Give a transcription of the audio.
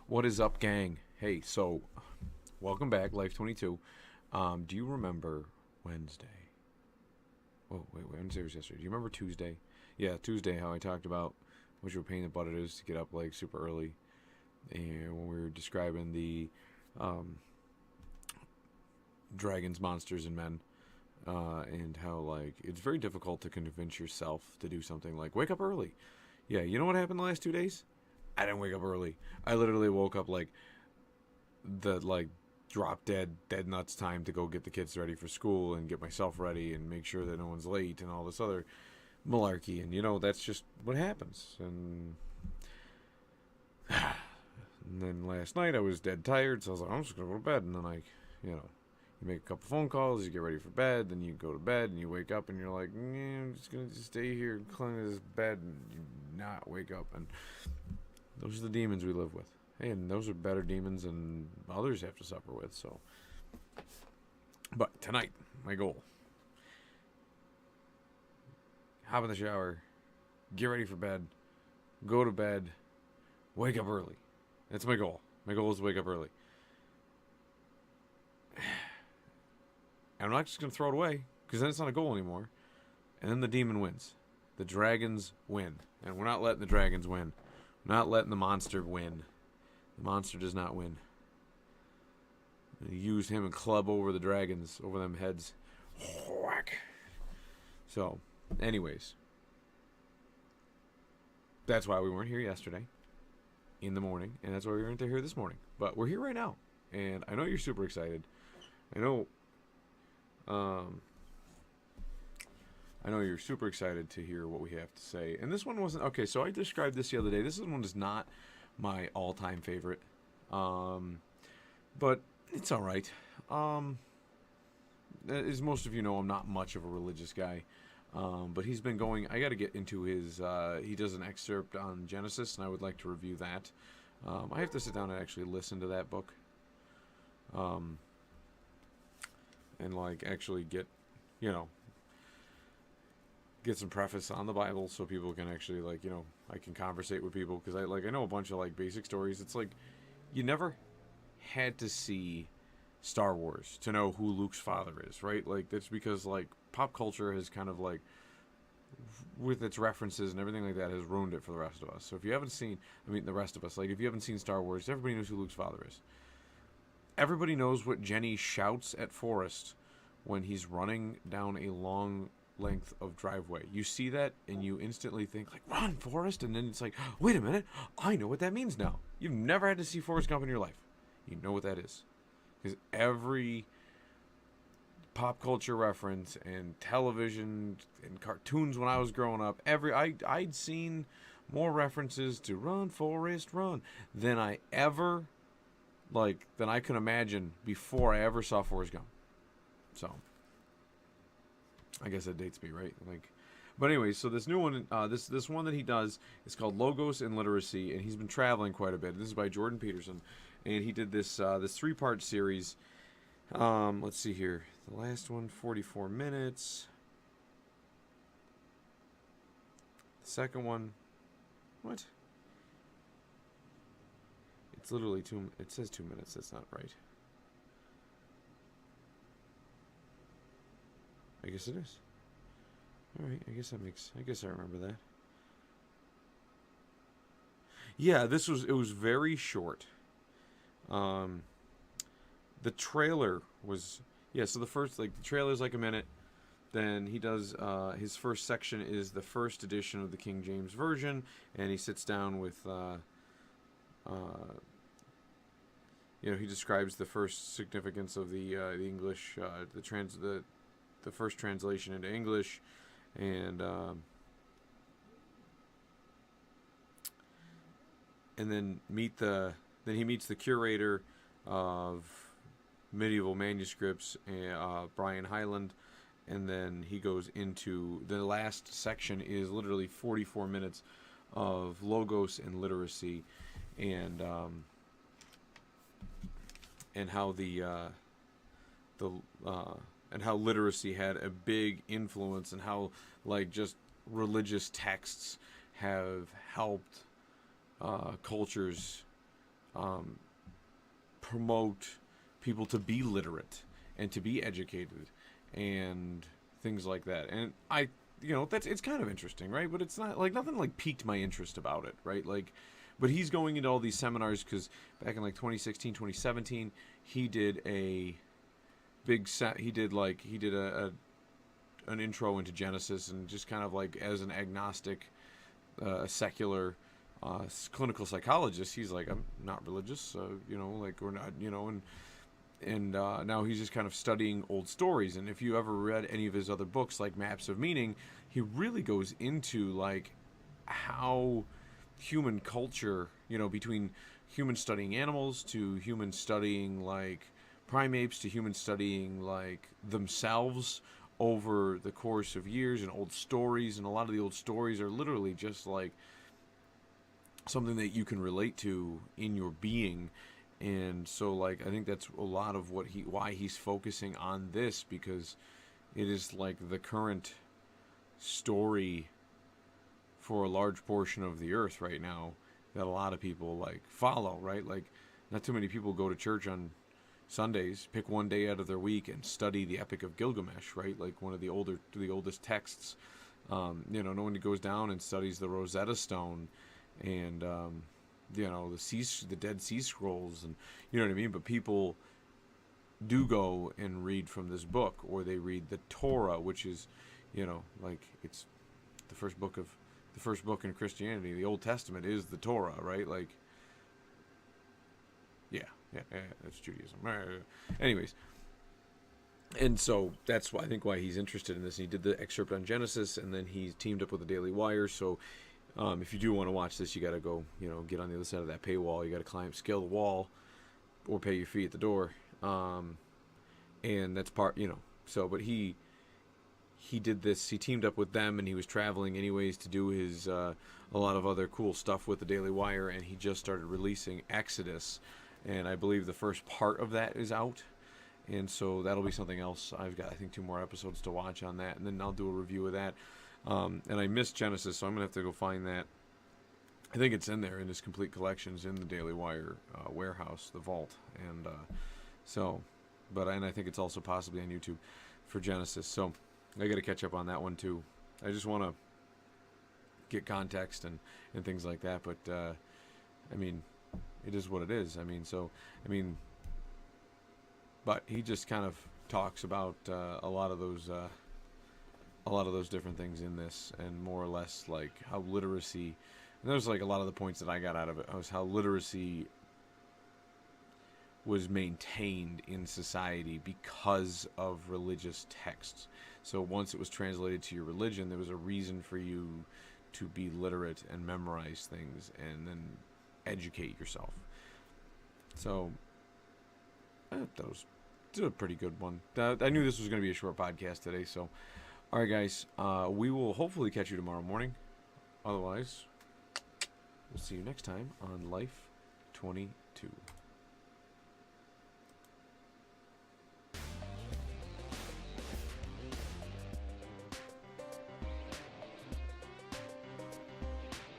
What is up, gang? Hey, so welcome back, Life22. Do you remember Wednesday? Oh, wait, Wednesday was yesterday. Do you remember Tuesday? Yeah, Tuesday, how I talked about which of a pain in the butt it is to get up like super early. And when we were describing the um, dragons, monsters, and men, and how like it's very difficult to convince yourself to do something like wake up early. Yeah, you know what happened the last 2 days? I didn't wake up early. I literally woke up like the drop dead nuts time to go get the kids ready for school and get myself ready and make sure that no one's late and all this other malarkey. And that's just what happens. And then last night I was dead tired, so I was like, I'm just gonna go to bed. And then you make a couple phone calls, you get ready for bed, then you go to bed and you wake up and you're like, I'm just gonna stay here and cling to this bed and you not wake up. And those are the demons we live with. Hey, and those are better demons than others have to suffer with. So, but tonight, my goal: hop in the shower, get ready for bed, go to bed, wake up early. That's my goal. My goal is to wake up early. And I'm not just gonna throw it away because then it's not a goal anymore. And then the demon wins. The dragons win, and we're not letting the dragons win. We're not letting the monster win. The monster does not win. Use him and club over the dragons, over them heads. Whack. So, anyways. That's why we weren't here yesterday in the morning, and that's why we weren't here this morning. But we're here right now, and I know you're super excited. I know you're super excited to hear what we have to say. And this one wasn't... Okay, so I described this the other day. This one is not my all-time favorite. But it's all right. As most of you know, I'm not much of a religious guy. But he's been going... I got to get into his... he does an excerpt on Genesis, and I would like to review that. I have to sit down and actually listen to that book. And, actually get... get some preface on the Bible so people can actually I can conversate with people because I know a bunch of basic stories. It's like you never had to see Star Wars to know who Luke's father is, right? That's because pop culture has kind of with its references and everything like that has ruined it for the rest of us. So if you haven't seen, the rest of us, if you haven't seen Star Wars, everybody knows who Luke's father is. Everybody knows what Jenny shouts at Forrest when he's running down a long length of driveway. You see that and you instantly think run, Forrest, and then it's wait a minute, I know what that means now. You've never had to see Forrest Gump in your life. You know what that is. Because every pop culture reference and television and cartoons when I was growing up, I'd seen more references to run, Forrest, run than I ever than I could imagine before I ever saw Forrest Gump. So I guess that dates me, right? But anyway, so this new one, this one that he does is called Logos and Literacy, and he's been traveling quite a bit. This is by Jordan Peterson, and he did this 3-part series. Let's see here. The last one, 44 minutes. The second one, what? It's literally it says 2 minutes. That's not right. I guess it is. Alright, I guess I remember that. Yeah, it was very short. The trailer was, so the trailer's a minute. Then he does, his first section is the first edition of the King James Version, and he sits down with, he describes the first significance of the English, the first translation into English, and then he meets the curator of medieval manuscripts, Brian Hyland, and then he goes into the last section is literally 44 minutes of logos and literacy, and how and how literacy had a big influence, and how just religious texts have helped cultures promote people to be literate and to be educated and things like that. And it's kind of interesting, right? But it's not like nothing like piqued my interest about it, right? Like, but he's going into all these seminars because back in like 2016, 2017, he did a big set. He did an intro into Genesis, and just kind of like as an agnostic, secular clinical psychologist, he's like, I'm not religious, like we're not, and now he's just kind of studying old stories. And if you ever read any of his other books, like Maps of Meaning, he really goes into like how human culture, between humans studying animals to humans studying like primates to humans studying like themselves over the course of years, and old stories. And a lot of the old stories are literally just like something that you can relate to in your being. And so like I think that's a lot of why he's focusing on this, because it is like the current story for a large portion of the earth right now that a lot of people like follow, right? Like not too many people go to church on Sundays, pick one day out of their week and study the Epic of Gilgamesh, right? Like one of the oldest texts. No one goes down and studies the Rosetta Stone and the Dead Sea Scrolls, and you know what I mean. But people do go and read from this book, or they read the Torah, which is, like it's the first book in Christianity. The Old Testament is the Torah, right? Like, yeah, that's Judaism. Anyways, and so that's why I think why he's interested in this. He did the excerpt on Genesis, and then he teamed up with the Daily Wire. So if you do want to watch this, you got to go, get on the other side of that paywall. You got to scale the wall, or pay your fee at the door. And that's part, So, but he did this. He teamed up with them, and he was traveling anyways to do his a lot of other cool stuff with the Daily Wire. And he just started releasing Exodus, and I believe the first part of that is out. And so that'll be something else. I've got, I think, 2 more episodes to watch on that, and then I'll do a review of that. And I missed Genesis, so I'm going to have to go find that. I think it's in there in his complete collections in the Daily Wire warehouse, the vault. And and I think it's also possibly on YouTube for Genesis. So I got to catch up on that one too. I just want to get context and things like that. But, I mean, it is what it is. But he just kind of talks about a lot of those different things in this, and more or less like how literacy, and there's like a lot of the points that I got out of it was how literacy was maintained in society because of religious texts. So once it was translated to your religion, there was a reason for you to be literate and memorize things and then educate yourself. So that was a pretty good one. I knew this was going to be a short podcast today, so all right, guys, we will hopefully catch you tomorrow morning. Otherwise, we'll see you next time on Life 22.